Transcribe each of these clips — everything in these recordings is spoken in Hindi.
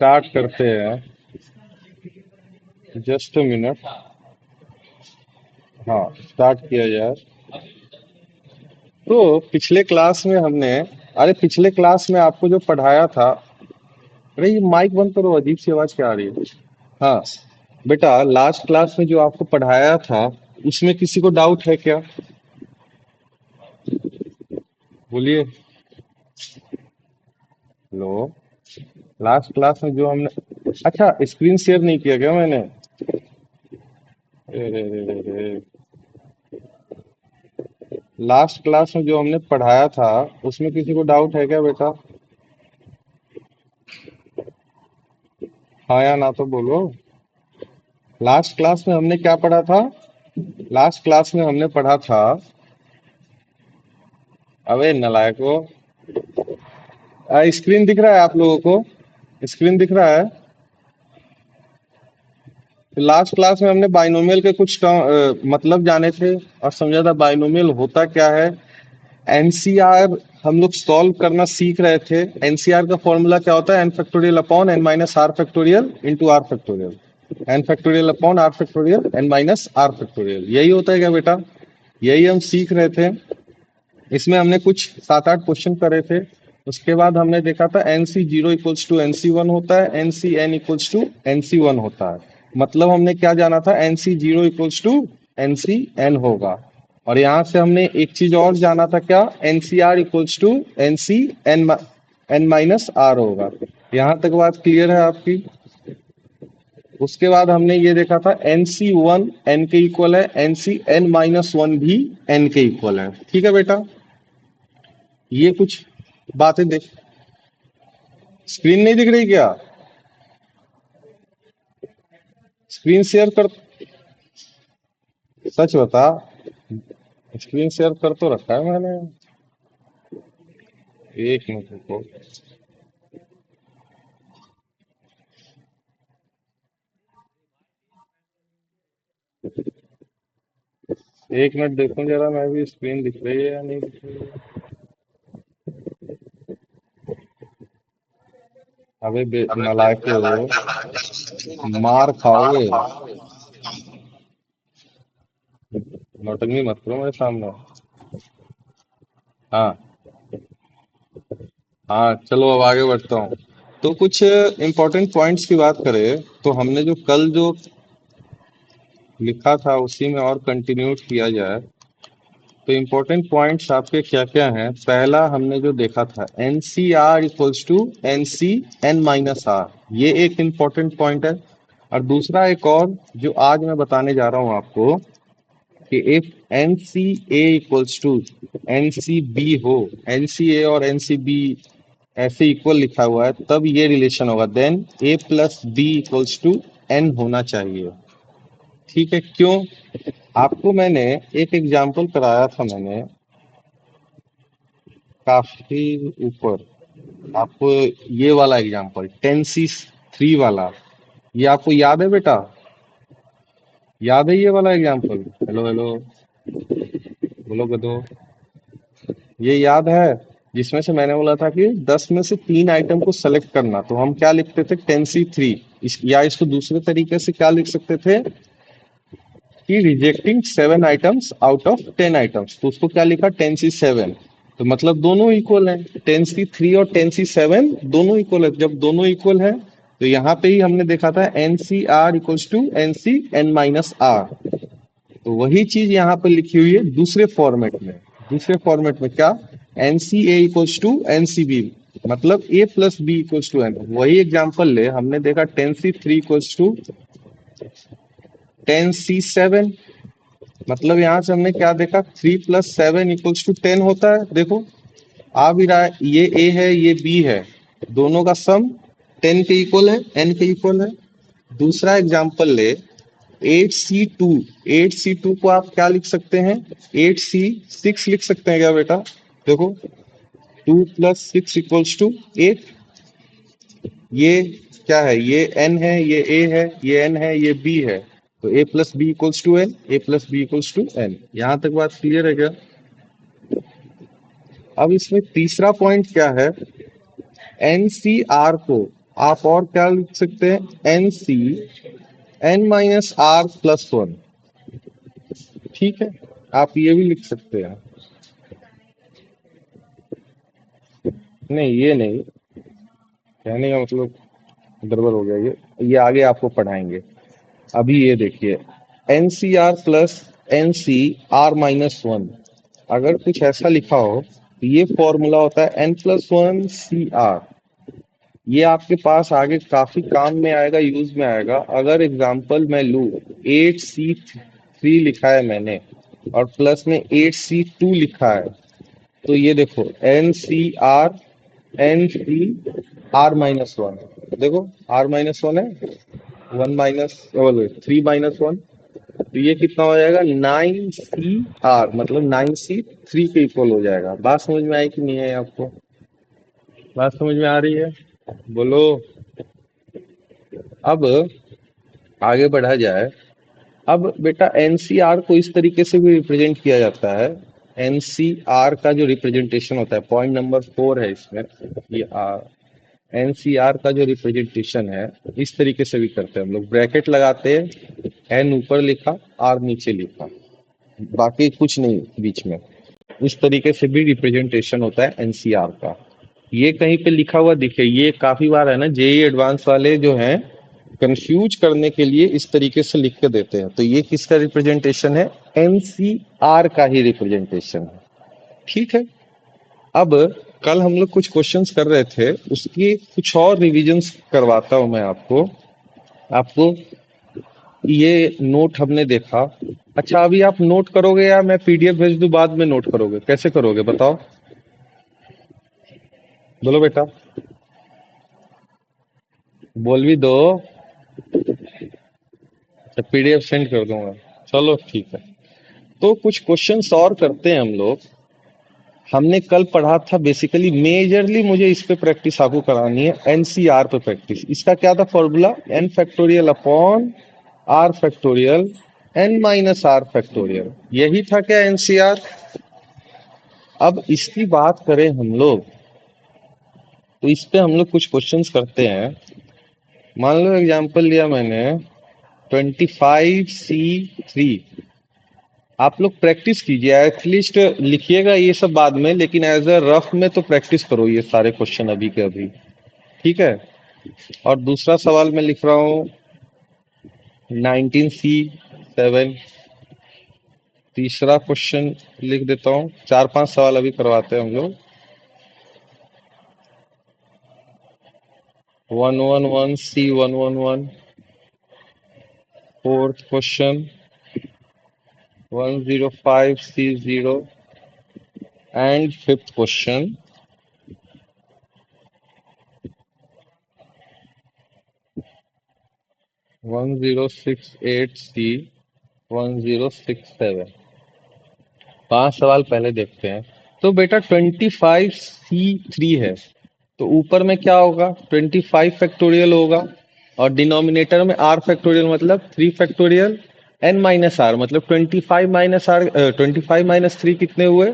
स्टार्ट करते हैं। Just a minute. हाँ, स्टार्ट किया जाए। तो पिछले क्लास में हमने, अरे पिछले क्लास में आपको जो पढ़ाया था, अरे ये माइक बंद करो, अजीब सी आवाज क्या आ रही है। हाँ बेटा, लास्ट क्लास में जो आपको पढ़ाया था उसमें किसी को डाउट है क्या? बोलिए। हेलो। लास्ट क्लास में जो हमने, अच्छा स्क्रीन शेयर नहीं किया क्या मैंने? अरे रे रे रे रे। लास्ट क्लास में जो हमने पढ़ाया था उसमें किसी को डाउट है क्या बेटा? हाँ या ना तो बोलो। लास्ट क्लास में हमने क्या पढ़ा था? लास्ट क्लास में हमने पढ़ा था, अबे नलायको, स्क्रीन दिख रहा है आप लोगों को? स्क्रीन दिख रहा है? तो लास्ट क्लास में हमने बाइनोमियल के कुछ मतलब जाने थे और समझा था बाइनोमियल होता क्या है। एनसीआर हम लोग सॉल्व करना सीख रहे थे। एनसीआर का फॉर्मूला क्या होता है? N factorial upon N minus R factorial into R factorial. N factorial upon R factorial N minus R factorial, यही होता है क्या बेटा? यही हम सीख रहे थे। इसमें हमने कुछ 7-8 क्वेश्चन करे थे। उसके बाद हमने देखा था N C zero equals to N C one होता है, N C N equals to N C one होता है। मतलब हमने क्या जाना था? N C zero equals to N C N होगा। और यहाँ से हमने एक चीज और जाना था, क्या? N C R equals to N C N N minus R होगा। यहाँ तक बात क्लियर है आपकी? उसके बाद हमने ये देखा था एन सी वन एन के इक्वल है, N C N minus one भी एन के इक्वल है। ठीक है बेटा? ये कुछ बातें देख। स्क्रीन नहीं दिख रही क्या? स्क्रीन शेयर कर। सच बता, स्क्रीन शेयर कर तो रखा है मैंने। एक मिनट रुको। एक मिनट देखूं जरा, मैं भी स्क्रीन दिख रही है या नहीं दिख रही है। अबे नालायक हो, मार खाओगे। नौटंकी मत करो मेरे सामने। हाँ। हाँ चलो अब आगे बढ़ता हूँ। तो कुछ इम्पोर्टेंट पॉइंट्स की बात करें तो हमने जो कल जो लिखा था उसी में और कंटिन्यू किया जाए। तो इम्पोर्टेंट पॉइंट्स आपके क्या क्या हैं? पहला हमने जो देखा था N C R equals to N C N minus R, ये एक इम्पोर्टेंट पॉइंट है। और दूसरा एक और जो आज मैं बताने जा रहा हूं आपको, कि if N C A equals to N C B हो, एन सी ए और एन सी बी ऐसे इक्वल लिखा हुआ है तब ये रिलेशन होगा, then A plus B equals to N होना चाहिए। ठीक है? क्यों? आपको मैंने एक एग्जाम्पल कराया था, मैंने काफी ऊपर आपको ये वाला एग्जांपल 10C3 वाला, ये आपको याद है बेटा? याद है ये वाला एग्जांपल? हेलो हेलो, बोलो गदो। ये याद है? जिसमें से मैंने बोला था कि 10 में से 3 आइटम को सेलेक्ट करना, तो हम क्या लिखते थे? 10C3। या इसको दूसरे तरीके से क्या लिख सकते थे कि rejecting 7 items out of 10 items, तो उसको क्या लिखा? 10C7। तो मतलब दोनों इक्वल हैं, 10C3 और 10C7 दोनों इक्वल है। जब दोनों इक्वल है तो यहाँ पे ही हमने देखा था N C R equals to N C N minus R. तो वही चीज यहाँ पे लिखी हुई है दूसरे फॉर्मेट में। दूसरे फॉर्मेट में क्या? N C A equals to N C B, मतलब A plus B equals to N. वही एग्जाम्पल ले, हमने देखा 10C3 इक्वल्स टू 10C7, मतलब यहाँ से हमने क्या देखा? 3 + 7 इक्वल्स टू 10 होता है। देखो आ भी रहा है, ये ए है ये बी है, दोनों का सम 10 के इक्वल है, एन के इक्वल है। दूसरा एग्जांपल ले, 8C2। 8C2 को आप क्या लिख सकते हैं? 8C6 लिख सकते हैं क्या बेटा? देखो 2 + 6 इक्वल्स टू 8। ये क्या है? ये एन है, ये ए है, ये एन है, ये बी है। तो A plus B equals to N, A plus B equals to N. यहां तक बात क्लियर है क्या? अब इसमें तीसरा पॉइंट क्या है? एनसीआर को आप और क्या लिख सकते हैं, N C N minus R plus one. ठीक है, आप ये भी लिख सकते हैं। नहीं ये नहीं, कहने का मतलब गड़बड़ हो गया। ये आगे आपको पढ़ाएंगे। अभी ये देखिए, N C R plus N C R minus one, अगर कुछ ऐसा लिखा हो तो ये फॉर्मूला होता है N plus one C R. ये आपके पास आगे काफी काम में आएगा, यूज में आएगा। अगर एग्जांपल मैं लूं, एट सी थ्री लिखा है मैंने और प्लस में एट सी टू लिखा है, तो ये देखो N C R, N C R minus one. देखो आर माइनस वन है, one minus three minus one, तो ये कितना हो जाएगा, नाइन सी आर, मतलब नाइन सी थ्री के इक्वल हो जाएगा। बात समझ में आई कि नहीं है आपको? बात समझ में आ रही है? बोलो। अब आगे बढ़ा जाए। अब बेटा एनसीआर को इस तरीके से भी रिप्रेजेंट किया जाता है। एनसीआर का जो रिप्रेजेंटेशन होता है, पॉइंट नंबर 4 है इसमें, ये आर। एनसीआर का जो रिप्रेजेंटेशन है, इस तरीके से भी करते हैं हम लोग, ब्रैकेट लगाते हैं, एन ऊपर लिखा, आर नीचे लिखा, बाकी कुछ नहीं बीच में। इस तरीके से भी रिप्रेजेंटेशन होता है एनसीआर का। ये कहीं पे लिखा हुआ दिखे, ये काफी बार है ना, जेई एडवांस वाले जो हैं कंफ्यूज करने के लिए इस तरीके से लिख के देते हैं। तो ये किसका रिप्रेजेंटेशन है, एनसीआर का ही रिप्रेजेंटेशन है। ठीक है। अब कल हम लोग कुछ क्वेश्चंस कर रहे थे, उसकी कुछ और रिविजन्स करवाता हूं मैं आपको। आपको ये नोट हमने देखा। अच्छा, अभी आप नोट करोगे या मैं पीडीएफ भेज दूं बाद में नोट करोगे, कैसे करोगे बताओ? बोलो बेटा, बोल भी दो। अच्छा, पीडीएफ सेंड कर दूंगा। चलो ठीक है। तो कुछ क्वेश्चंस और करते हैं हम लोग। हमने कल पढ़ा था, बेसिकली मेजरली मुझे इस पे प्रैक्टिस आपको करानी है, एनसीआर पे प्रैक्टिस। इसका क्या था formula, N factorial upon R factorial N minus R factorial, यही था क्या एनसीआर? अब इसकी बात करें हम लोग, तो इस पे हम लोग कुछ क्वेश्चंस करते हैं। मान लो एग्जांपल लिया मैंने 25C3। आप लोग प्रैक्टिस कीजिए, एटलीस्ट लिखिएगा ये सब बाद में, लेकिन एज अ रफ में तो प्रैक्टिस करो ये सारे क्वेश्चन अभी के अभी। ठीक है। और दूसरा सवाल मैं लिख रहा हूँ 19C7। तीसरा क्वेश्चन लिख देता हूँ, चार पांच सवाल अभी करवाते हैं हम लोग। 111C111। Fourth question 105C0। And fifth question 1068C1067। पांच सवाल पहले देखते हैं। तो बेटा 25C3 है, तो ऊपर में क्या होगा, 25 फैक्टोरियल होगा, और डिनोमिनेटर में आर फैक्टोरियल, मतलब 3 फैक्टोरियल एन माइनस आर, मतलब 25 माइनस आर, 25 माइनस 3 कितने हुए,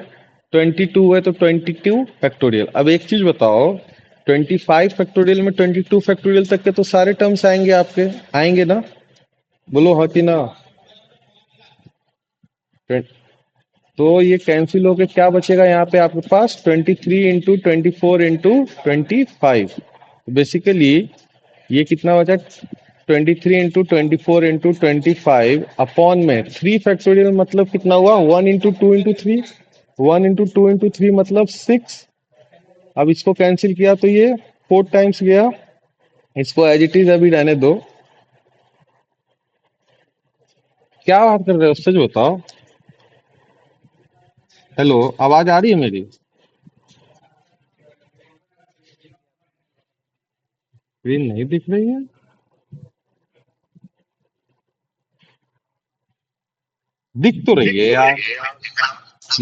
22 हुए, तो 22 फैक्टोरियल। अब एक चीज बताओ, 25 फैक्टोरियल में 22 फैक्टोरियल तक के तो सारे टर्म्स आएंगे आपके, आएंगे ना? बोलो हाँ कि ना? तो ये कैंसिल होके क्या बचेगा यहाँ पे आपके पास, 23 इंटू 24 इंटू 25। बेसिकली ये कितना बचा, 23 इंटू 24 इंटू 25 अपॉन में 3 फैक्टोरियल, मतलब कितना हुआ, 1 इंटू 2 इंटू 3। 1 इंटू 2 इंटू 3 मतलब 6। अब इसको कैंसिल किया तो ये 4 टाइम्स गया। इसको एज इट इज अभी रहने दो। क्या बात कर रहे हो, सच बताओ। हेलो, आवाज आ रही है मेरी? स्क्रीन नहीं दिख रही है? दिख तो रही है यार,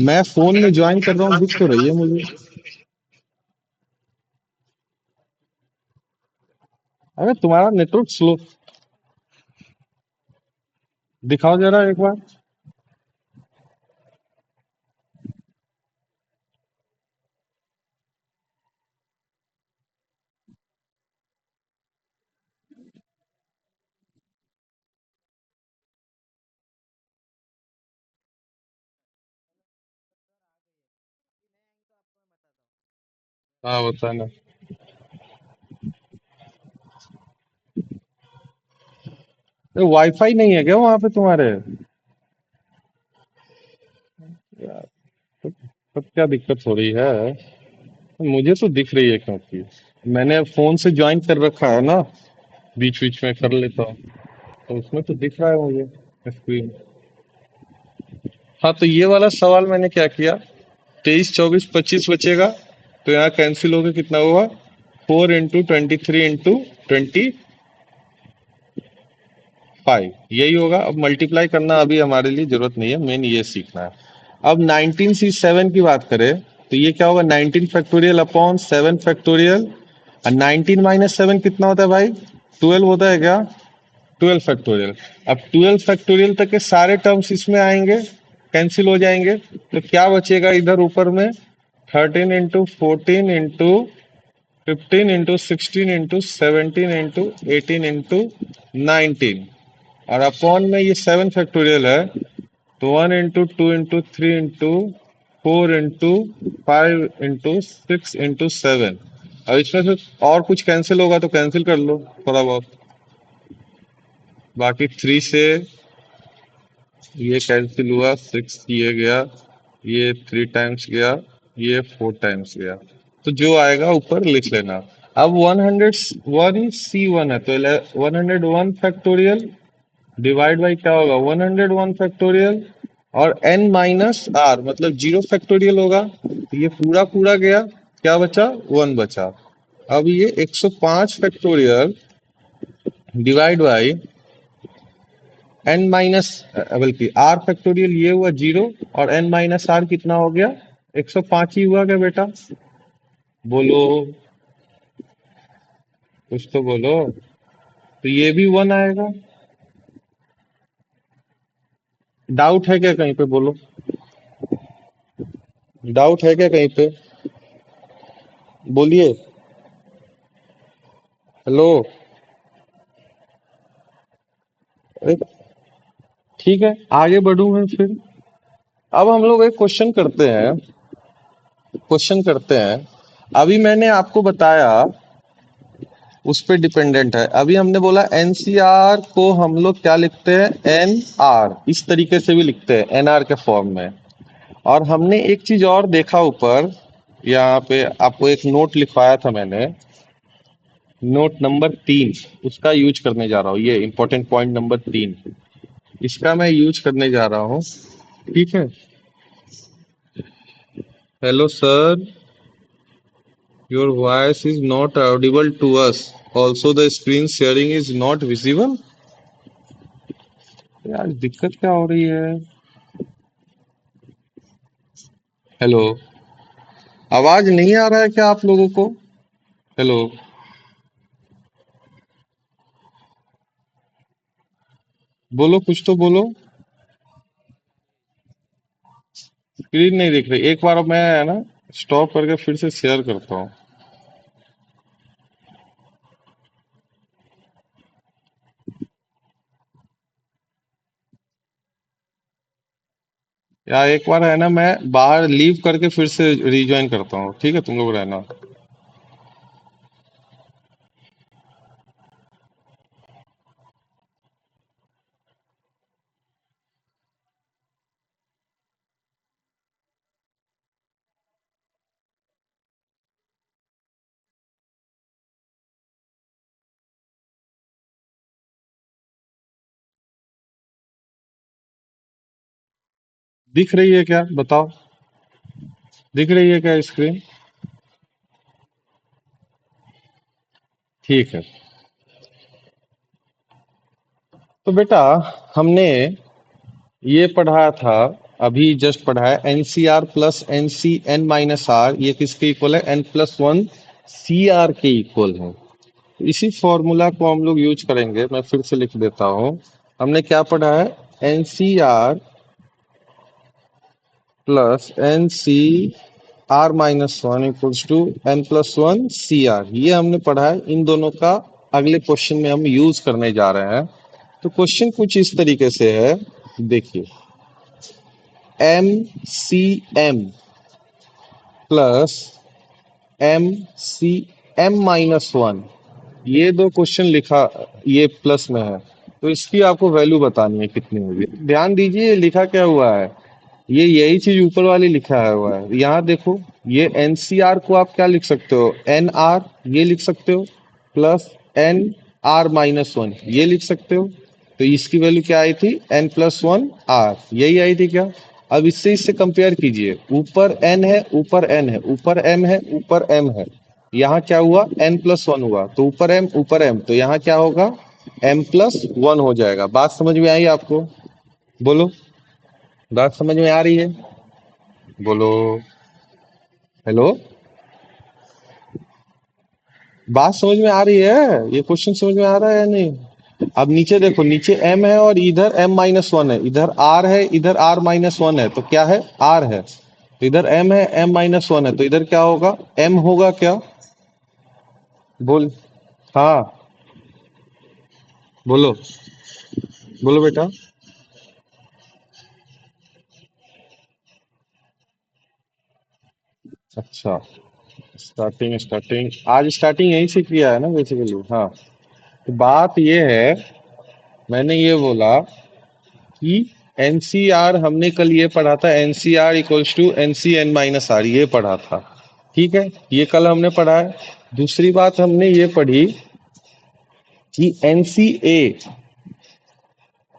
मैं फोन में ज्वाइन कर रहा हूँ, दिख तो रही है मुझे। अरे तुम्हारा नेटवर्क स्लो, दिखाओ जरा एक बार। हाँ बताना। तो वाईफाई नहीं है क्या वहां पे तुम्हारे? यार, तब क्या दिक्कत हो रही है? मुझे तो दिख रही है, क्योंकि मैंने फोन से ज्वाइन कर रखा है ना, बीच बीच में कर लेता हूँ, तो उसमें तो दिख रहा है मुझे स्क्रीन। हाँ, तो ये वाला सवाल मैंने क्या किया, 23, 24, 25 बचेगा, तो यहाँ कैंसिल होकर कितना हुआ, 4×23×25, यही होगा। अब मल्टीप्लाई करना अभी हमारे लिए जरूरत नहीं है, मेन ये सीखना है। अब 19C7 की बात करें, तो ये क्या होगा, 19 फैक्टोरियल अपॉन 7 फैक्टोरियल। और 19 - 7 कितना होता है भाई, 12 होता है क्या, 12 फैक्टोरियल। अब 12 फैक्टोरियल तक के सारे टर्म्स इसमें आएंगे, कैंसिल हो जाएंगे, तो क्या बचेगा इधर ऊपर में, 13×14×15×16×17×18×19, और अपॉन में ये 7 फैक्टोरियल है, तो 1×2×3×4×5×6×7। अब इसमें से और कुछ कैंसिल होगा तो कैंसिल कर लो थोड़ा बहुत। बाकी 3 से ये कैंसिल हुआ, 6 ये गया, ये 3 टाइम्स गया, ये 4 टाइम्स गया, तो जो आएगा ऊपर लिख लेना। अब 101C1 है, तो 101 फैक्टोरियल डिवाइड बाई क्या होगा, 101 फैक्टोरियल, और n - r मतलब 0 फैक्टोरियल होगा, तो ये पूरा पूरा गया, क्या बचा, 1 बचा। अब ये 105 factorial divide by n minus, बल्कि r फैक्टोरियल ये हुआ 0, और n - r कितना हो गया, 105 ही हुआ क्या बेटा, बोलो, कुछ तो बोलो। तो ये भी 1 आएगा। डाउट है क्या कहीं पे, बोलो, डाउट है क्या कहीं पे, बोलिए। हेलो। अरे, ठीक है, आगे बढ़ूं मैं फिर। अब हम लोग एक क्वेश्चन करते हैं। अभी मैंने आपको बताया, उस पे डिपेंडेंट है। अभी हमने बोला एनसीआर को हम लोग क्या लिखते हैं, एनआर, इस तरीके से भी लिखते हैं, एनआर के फॉर्म में। और हमने एक चीज और देखा ऊपर, यहाँ पे आपको एक नोट लिखवाया था मैंने, नोट नंबर 3, उसका यूज करने जा रहा हूँ, ये इंपॉर्टेंट पॉइंट नंबर 3, इसका मैं यूज करने जा रहा हूँ। ठीक है। Hello sir, your voice is not audible to us, also the screen sharing is not visible. यार दिक्कत क्या हो रही है। हेलो, आवाज नहीं आ रहा है क्या आप लोगों को? हेलो, बोलो, कुछ तो बोलो। स्क्रीन नहीं दिख रही, एक बार मैं है ना स्टॉप करके फिर से शेयर करता हूँ। या एक बार है ना मैं बाहर लीव करके फिर से रिज्वाइन करता हूँ, ठीक है, तुम लोग रहना। दिख रही है क्या, बताओ, दिख रही है क्या स्क्रीन? ठीक है। तो बेटा, हमने ये पढ़ा था, अभी जस्ट पढ़ा है, NCR plus N minus R, ये किसके इक्वल है, n+1 CR के इक्वल है। इसी फॉर्मूला को हम लोग यूज करेंगे, मैं फिर से लिख देता हूँ। हमने क्या पढ़ा है, NCR plus NCR-1 = n+1 CR, ये हमने पढ़ा है। इन दोनों का अगले क्वेश्चन में हम यूज करने जा रहे हैं। तो क्वेश्चन कुछ इस तरीके से है, देखिए, MCM plus M C M minus one, ये दो क्वेश्चन लिखा, ये प्लस में है, तो इसकी आपको वैल्यू बतानी है कितनी होगी। ध्यान दीजिए ये लिखा क्या हुआ है, ये यही चीज ऊपर वाली लिखा है हुआ है, यहाँ देखो। ये एनसीआर को आप क्या लिख सकते हो, एन आर ये लिख सकते हो, plus N R minus one ये लिख सकते हो। तो इसकी वैल्यू क्या आई थी, एन प्लस वन आर, यही आई थी क्या। अब इससे इससे कंपेयर कीजिए, ऊपर एन है ऊपर एन है ऊपर एम है ऊपर एम है, यहाँ क्या हुआ, एन प्लस वन हुआ, तो ऊपर एम, तो यहाँ क्या होगा, एम प्लस वन हो जाएगा। बात समझ में आई आपको, बोलो, बात समझ में आ रही है, बोलो, हेलो, बात समझ में आ रही है, ये क्वेश्चन समझ में आ रहा है या नहीं। अब नीचे देखो, नीचे m है और इधर m माइनस वन है, इधर r है इधर r माइनस वन है, तो क्या है, r है, तो इधर m है m माइनस वन है, तो इधर क्या होगा, m होगा क्या, बोल, हाँ, बोलो, बोलो बेटा। अच्छा, स्टार्टिंग आज स्टार्टिंग यहीं से किया है ना बेसिकली, हाँ। तो बात ये है, मैंने ये बोला कि एनसीआर हमने कल ये पढ़ा था, NCR equals to NC N minus R, ये पढ़ा था, ठीक है, ये कल हमने पढ़ा है। दूसरी बात हमने ये पढ़ी कि एनसीए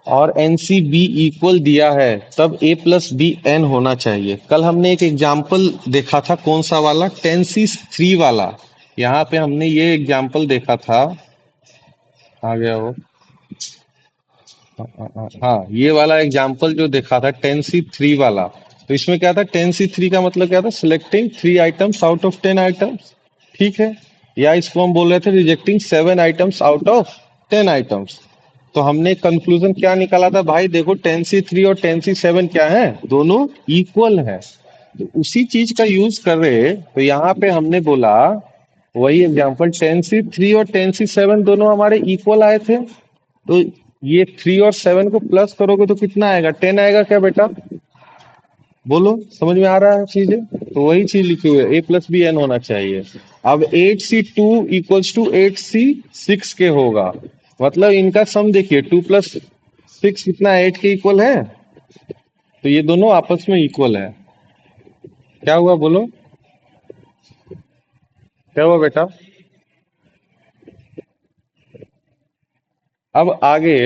और एनसीबी इक्वल दिया है, तब ए प्लस बी एन होना चाहिए। कल हमने एक एग्जाम्पल देखा था, कौन सा वाला, टेंसी थ्री वाला, यहाँ पे हमने ये एग्जाम्पल देखा था, आ गया वो, हाँ, ये वाला एग्जाम्पल जो देखा था टेंसी थ्री वाला, तो इसमें क्या था, टेंसी थ्री का मतलब क्या था, selecting three items out of 10 items, ठीक है, या इसको हम बोल रहे थे rejecting 7 items out of 10 items. तो हमने कंक्लूजन क्या निकाला था भाई, देखो टेंसी थ्री और टेंसी सेवन क्या है, दोनों इक्वल है, तो उसी चीज का यूज कर रहे, तो यहाँ पे हमने बोला वही एग्जाम्पल, टेंसी थ्री और टेंसी सेवन दोनों हमारे इक्वल आए थे, तो ये थ्री और सेवन को प्लस करोगे तो कितना आएगा, 10 आएगा क्या बेटा, बोलो, समझ में आ रहा है चीजें। तो वही चीज लिखी हुई है, ए प्लस बी एन होना चाहिए। अब 8C2 इक्वल्स टू 8C6 के होगा, मतलब इनका सम देखिए, 2 + 6 कितना, 8 के इक्वल है, तो ये दोनों आपस में इक्वल है। क्या हुआ बोलो, क्या हुआ बेटा। अब आगे,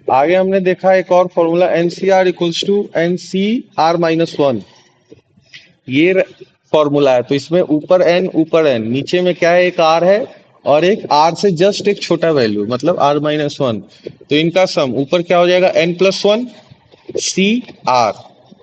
आगे हमने देखा एक और formula, NCR equals to NCR minus one, ये फॉर्मूला है, तो इसमें ऊपर एन नीचे में क्या है, एक आर है और एक आर से जस्ट एक छोटा वैल्यू, मतलब आर माइनस वन, तो इनका सम ऊपर क्या हो जाएगा, N plus one C R,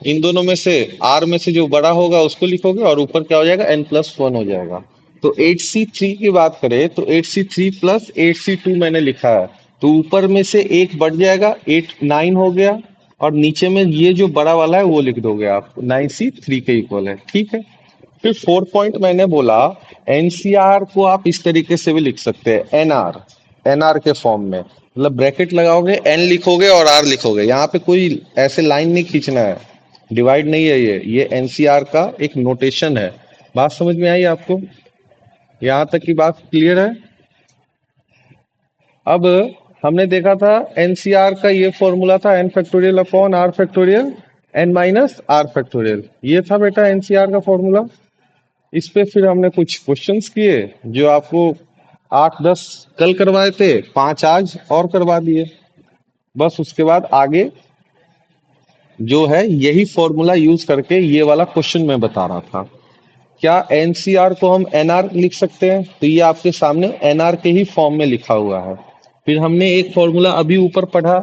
इन दोनों में से आर में से जो बड़ा होगा उसको लिखोगे और ऊपर क्या हो जाएगा, एन प्लस वन हो जाएगा। तो 8C3 की बात करें तो 8C3 प्लस 8C2 मैंने लिखा है, तो ऊपर में से एक बढ़ जाएगा, 8 9 हो गया, और नीचे में ये जो बड़ा वाला है वो लिख दोगे आप, 9C3 के इक्वल है, ठीक है। फिर 4 पॉइंट मैंने बोला, एनसीआर को आप इस तरीके से भी लिख सकते हैं, एनआर, एनआर के फॉर्म में, मतलब ब्रैकेट लगाओगे, एन लिखोगे और आर लिखोगे, यहाँ पे कोई ऐसे लाइन नहीं खींचना है, डिवाइड नहीं है, ये एनसीआर का एक नोटेशन है। बात समझ में आई आपको, यहाँ तक की बात क्लियर है। अब हमने देखा था एनसीआर का ये फॉर्मूला था, N factorial upon R factorial N minus R factorial, ये था बेटा एनसीआर का फॉर्मूला। इस पे फिर हमने कुछ क्वेश्चंस किए, जो आपको 8 10 कल करवाए थे, 5 आज और करवा दिए, बस उसके बाद आगे जो है यही फॉर्मूला यूज करके ये वाला क्वेश्चन मैं बता रहा था। क्या एनसीआर को हम एनआर लिख सकते हैं, तो ये आपके सामने एनआर के ही फॉर्म में लिखा हुआ है। फिर हमने एक फॉर्मूला अभी ऊपर पढ़ा,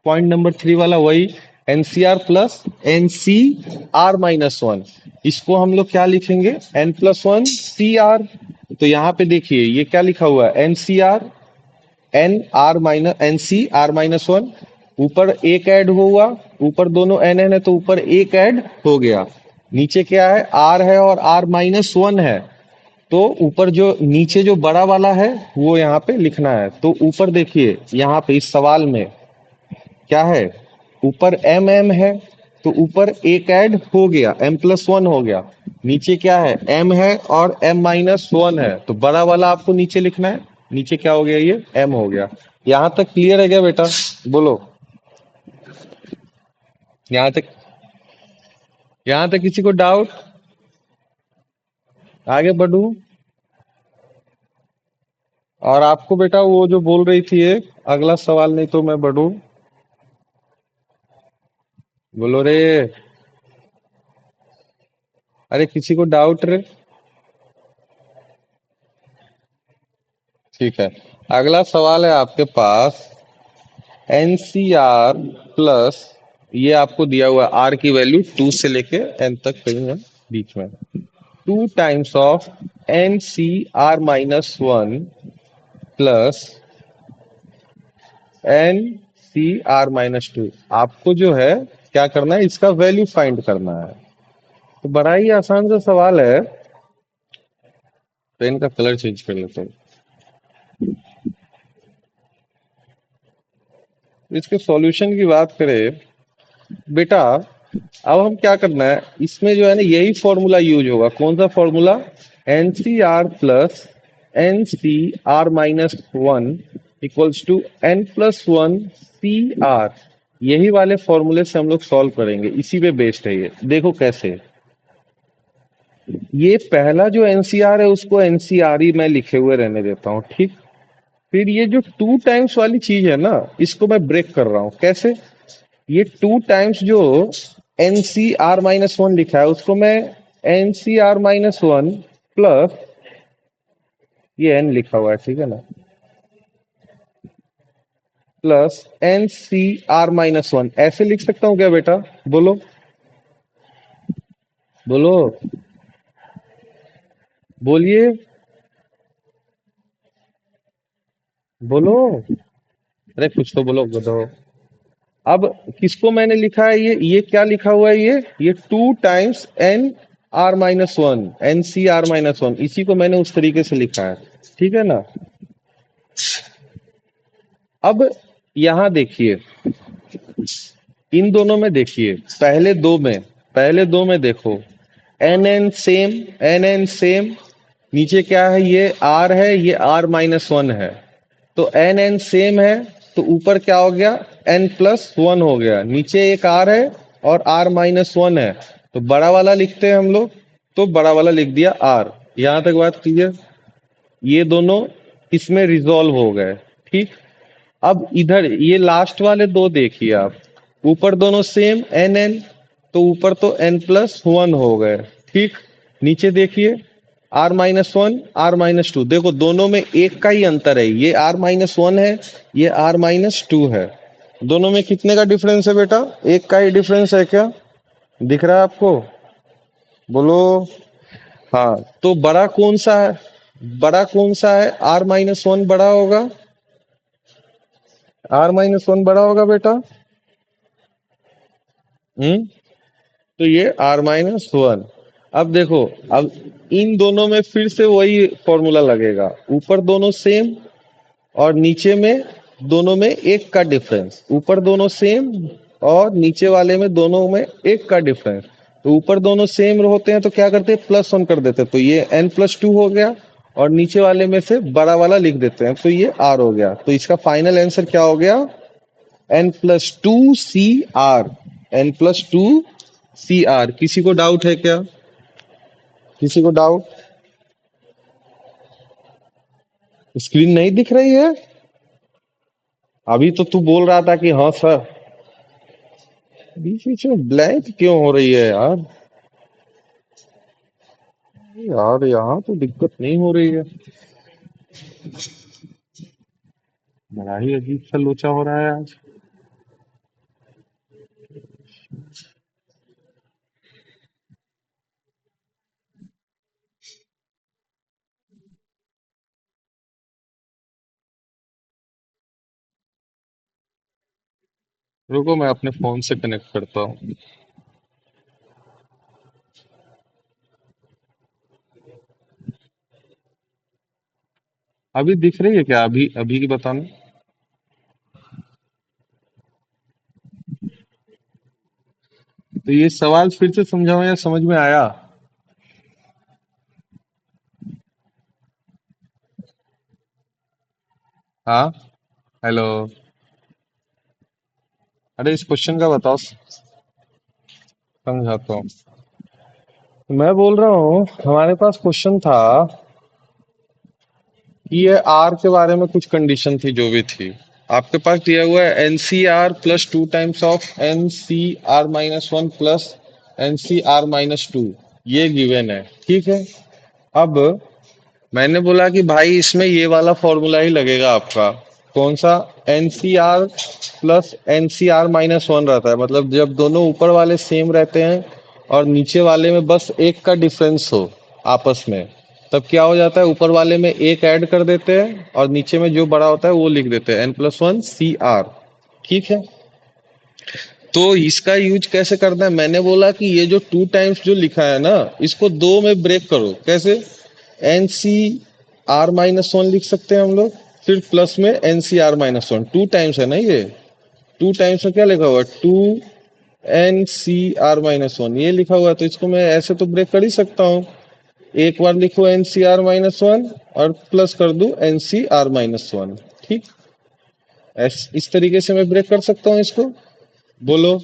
पॉइंट नंबर 3 वाला, वही NCR plus NC R minus one, इसको हम लोग क्या लिखेंगे, N plus one C R. तो यहाँ पे देखिए ये क्या लिखा हुआ है, NCR N R minus N C R minus one, ऊपर एक ऐड हुआ, ऊपर दोनों एन एन है तो ऊपर एक ऐड हो गया, नीचे क्या है, आर है और आर माइनस वन है, तो ऊपर जो नीचे जो बड़ा वाला है वो यहाँ पे लिखना है। तो ऊपर देखिए यहाँ पे इस सवाल में क्या है, ऊपर एम एम है, तो ऊपर एक ऐड हो गया, m+1 हो गया, नीचे क्या है, m है और m-1 है, तो बड़ा वाला आपको नीचे लिखना है। नीचे क्या हो गया, ये m हो गया। यहां तक क्लियर है क्या बेटा? बोलो। यहां तक, यहां तक किसी को डाउट? आगे बढ़ू? और आपको बेटा वो जो बोल रही थी एक अगला सवाल, नहीं तो मैं बढ़ू। बोलो रे। अरे किसी को डाउट रे? ठीक है, अगला सवाल है आपके पास। एनसीआर प्लस, ये आपको दिया हुआ आर की वैल्यू 2 से लेके एन तक कहीं है बीच में। 2 times of NCR-1 plus NCR-2। आपको जो है क्या करना है, इसका वैल्यू फाइंड करना है। तो बड़ा ही आसान सा सवाल है। पेन का कलर चेंज कर लेते हैं। इसके सॉल्यूशन की बात करें बेटा, अब हम क्या करना है, इसमें जो है ना यही फॉर्मूला यूज होगा। कौन सा formula? NCR plus NCR-1 equals to N+1 CR। यही वाले फॉर्मूले से हम लोग सॉल्व करेंगे, इसी पे बेस्ड है ये। देखो कैसे, ये पहला जो NCR है उसको NCR ही मैं लिखे हुए रहने देता हूँ, ठीक। फिर ये जो 2 टाइम्स वाली चीज है ना, इसको मैं ब्रेक कर रहा हूँ। कैसे? ये 2 टाइम्स जो NCR-1 लिखा है उसको मैं NCR-1 प्लस, ये n लिखा हुआ है ठीक है ना, प्लस NCR-1 ऐसे लिख सकता हूँ क्या बेटा? बोलो बोलो, बोलिए, बोलो। अरे कुछ तो बोलो गधो। अब किसको मैंने लिखा है, ये क्या लिखा हुआ है, ये 2 टाइम्स NR-1 NCR-1, इसी को मैंने उस तरीके से लिखा है, ठीक है ना। अब यहां देखिए, इन दोनों में देखिए, पहले दो में देखो, एन एन सेम, नीचे क्या है, ये आर है, ये R-1 है, तो एन सेम है, तो ऊपर क्या हो गया, N+1 हो गया, नीचे एक आर है और R-1 है, तो बड़ा वाला लिखते हैं हम लोग, तो बड़ा वाला लिख दिया आर। यहां तक बात क्लियर? ये दोनों इसमें रिजॉल्व हो गए, ठीक। अब इधर ये लास्ट वाले दो देखिए आप, ऊपर दोनों सेम एन, तो ऊपर तो N+1 हो गए, ठीक। नीचे देखिए R-1 R-2, देखो दोनों में एक का ही अंतर है, ये R-1 है, ये R-2 है, दोनों में कितने का डिफरेंस है बेटा? एक का ही डिफरेंस है क्या? दिख रहा है आपको? बोलो। हाँ, तो बड़ा कौन सा है, बड़ा कौन सा है? R-1 बड़ा होगा, R-1 बड़ा होगा बेटा। तो ये R-1। अब देखो, अब इन दोनों में फिर से वही फॉर्मूला लगेगा, ऊपर दोनों सेम और नीचे में दोनों में एक का डिफरेंस, ऊपर दोनों सेम और नीचे वाले में दोनों में एक का डिफरेंस। तो ऊपर दोनों सेम होते हैं तो क्या करते हैं, +1 कर देते हैं, तो ये N+2 हो गया, और नीचे वाले में से बड़ा वाला लिख देते हैं, तो ये R हो गया। तो इसका फाइनल आंसर क्या हो गया? N+2 CR, N+2 CR। किसी को डाउट है क्या? किसी को डाउट? स्क्रीन नहीं दिख रही है? अभी तो तू बोल रहा था कि हाँ सर। बीच बीच में ब्लैंक क्यों हो रही है यार? यार यहाँ तो दिक्कत नहीं हो रही है, बड़ा ही अजीब सा लोचा हो रहा है आज। रुको मैं अपने फोन से कनेक्ट करता हूँ। अभी दिख रही है क्या? अभी अभी की बताना। तो ये सवाल फिर से समझाओ या समझ में आया? हाँ। हेलो। अरे इस क्वेश्चन का बताओ, समझाता हूँ। मैं बोल रहा हूँ हमारे पास क्वेश्चन था कि ये आर के बारे में कुछ कंडीशन थी जो भी थी। आपके पास दिया हुआ है N C R plus two times of N C R minus one plus N C R minus two, ये गिवन है, ठीक है। अब मैंने बोला कि भाई इसमें ये वाला फॉर्मूला ही लगेगा आपका। कौन सा? N C R plus N C R minus one रहता है, मतलब जब दोनों ऊपर वाले सेम रहते हैं और नीचे वाले में बस एक का डिफरेंस हो आपस में, तब क्या हो जाता है, ऊपर वाले में एक ऐड कर देते हैं और नीचे में जो बड़ा होता है वो लिख देते हैं, N plus one C R. ठीक है। तो इसका यूज कैसे करना है, मैंने बोला कि ये जो टू टाइम्स जो लिखा है ना, इसको दो में ब्रेक करो। कैसे? N C R minus one लिख सकते हैं हम लोग, फिर प्लस में N C R minus one, two times है ना ये। टू टाइम्स में क्या लिखा हुआ है, two N C R minus one, ये लिखा हुआ है, तो इसको मैं ऐसे तो ब्रेक कर ही सकता हूँ। एक बार लिखो N C R minus one और प्लस कर two N C R minus one. ठीक, इस तरीके से मैं ब्रेक कर सकता हूँ इसको। बोलो,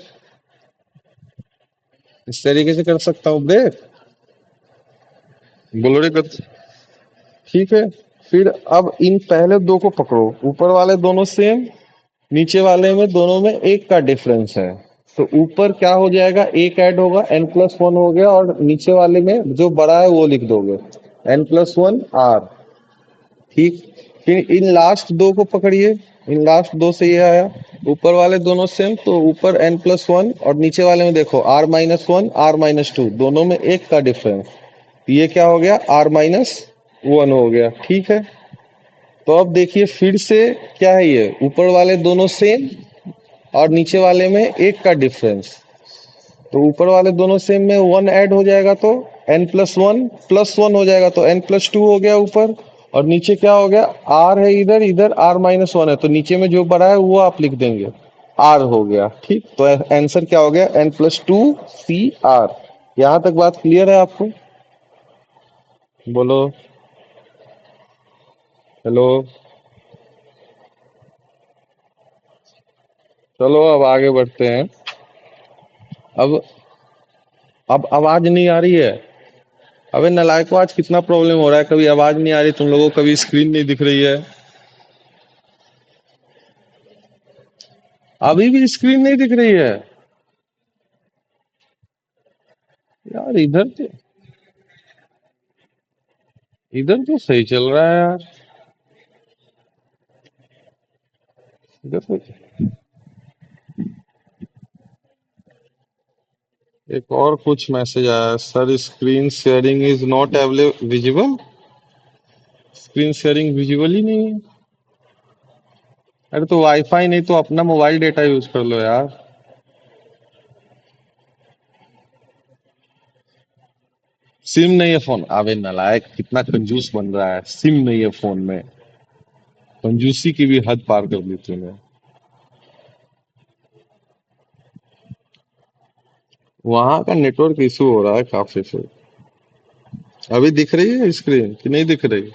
इस तरीके से कर सकता हूँ ब्रेक? बोलो रे ठीक है। फिर अब इन पहले दो को पकड़ो, ऊपर वाले दोनों सेम, नीचे वाले में दोनों में एक का डिफरेंस है। तो ऊपर क्या हो जाएगा, एक ऐड होगा, एन प्लस वन हो गया, और नीचे वाले में जो बड़ा है वो लिख दोगे, एन प्लस वन आर। ठीक। फिर इन लास्ट दो को पकड़िए, इन लास्ट दो से ये आया, ऊपर वाले दोनों सेम, तो ऊपर एन प्लस वन और नीचे वाले में देखो R minus one R minus two, दोनों में एक का डिफरेंस, ये क्या हो गया, आर माइनस वन हो गया। ठीक है। तो अब देखिए फिर से, क्या है ये, ऊपर वाले दोनों सेम और नीचे वाले में एक का डिफरेंस, तो ऊपर वाले दोनों सेम में वन ऐड हो जाएगा तो एन प्लस वन हो जाएगा, तो एन प्लस टू हो गया ऊपर, और नीचे क्या हो गया, आर है इधर, इधर आर माइनस वन है, तो नीचे में जो बड़ा है वो आप लिख देंगे, आर हो गया। ठीक, तो आंसर क्या हो गया, N plus two C R. यहां तक बात क्लियर है आपको? बोलो। हेलो। चलो अब आगे बढ़ते हैं। अब अब आवाज नहीं आ रही है? अबे नालायको, आज कितना प्रॉब्लम हो रहा है, कभी आवाज नहीं आ रही तुम लोगों को, कभी स्क्रीन नहीं दिख रही है। अभी भी स्क्रीन नहीं दिख रही है? यार इधर तो सही चल रहा है यार। इधर तो एक और कुछ मैसेज आया है, sir screen sharing is not available visible. Screen sharing visible ही नहीं है। अरे तो वाईफाई नहीं तो अपना मोबाइल डेटा यूज कर लो यार। सिम नहीं है फोन? अबे नालायक, कितना कंजूस बन रहा है, सिम नहीं है फोन में? कंजूसी की भी हद पार कर दी तूने। वहां का नेटवर्क इशू हो रहा है काफी से। अभी दिख रही है स्क्रीन कि नहीं दिख रही?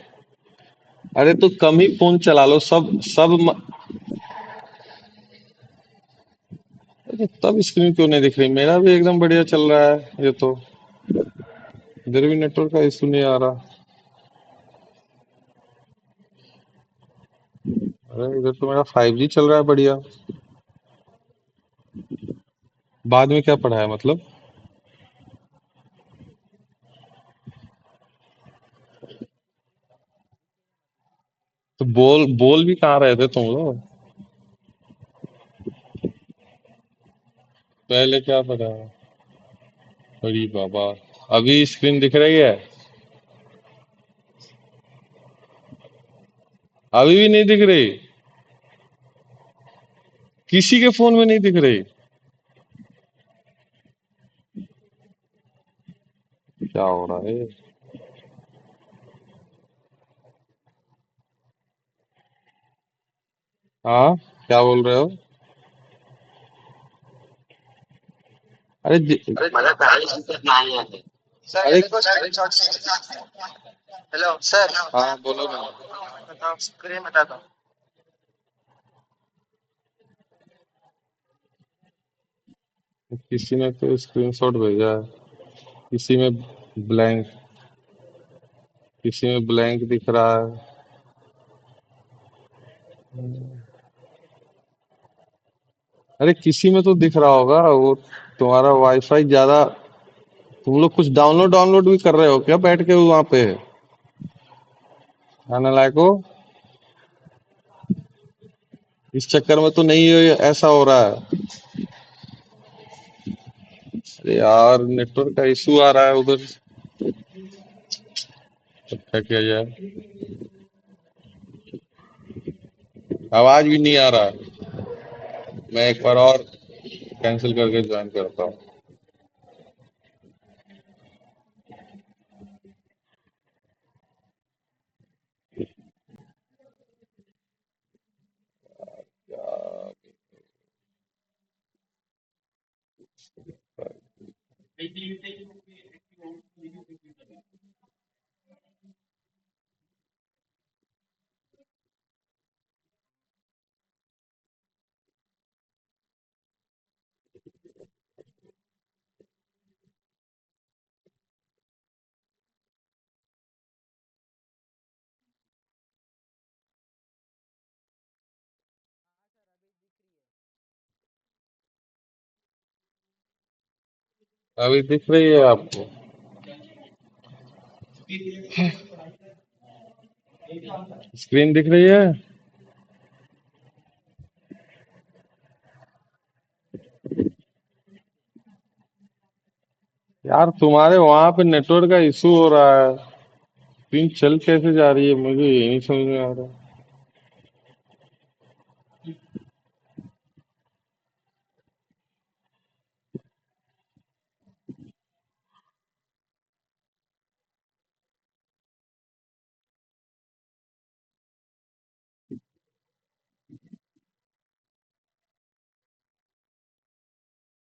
अरे तो कम ही फोन चला लो, अरे तब स्क्रीन क्यों नहीं दिख रही? मेरा भी एकदम बढ़िया चल रहा है ये तो। इधर भी नेटवर्क का इशू नहीं आ रहा। अरे इधर तो मेरा 5G चल रहा है बढ़िया। बाद में क्या पढ़ा है मतलब? तो बोल बोल भी कहाँ रहे थे तुम लोग? पहले क्या पढ़ा है? अरे बाबा, अभी स्क्रीन दिख रही है? अभी भी नहीं दिख रही? किसी के फोन में नहीं दिख रही? क्या हो रहा है? हाँ, क्या बोल रहे हो? अरे मला काहीच दिसत नाही आहे. सर अरे मेरे को स्क्रीनशॉट। Hello sir. हाँ बोलो ना। बताओ स्क्रीन बताता हूँ। किसी ने तो स्क्रीनशॉट भेजा है, किसी में ब्लैंक, किसी में ब्लैंक दिख रहा है। अरे किसी में तो दिख रहा होगा वो। तुम्हारा वाईफाई ज्यादा, तुम लोग कुछ डाउनलोड डाउनलोड भी कर रहे हो क्या बैठ के वहां पे? आने लायक हो, इस चक्कर में तो नहीं ऐसा हो रहा है। अरे यार नेटवर्क का इशू आ रहा है उधर। अब क्या किया जाए? आवाज भी नहीं आ रहा है। मैं एक बार और कैंसिल करके ज्वाइन करता हूँ। अभी दिख रही है आपको? स्क्रीन दिख रही है? यार तुम्हारे वहां पे नेटवर्क का इशू हो रहा है। स्क्रीन चल कैसे जा रही है मुझे ये नहीं समझ में आ रहा।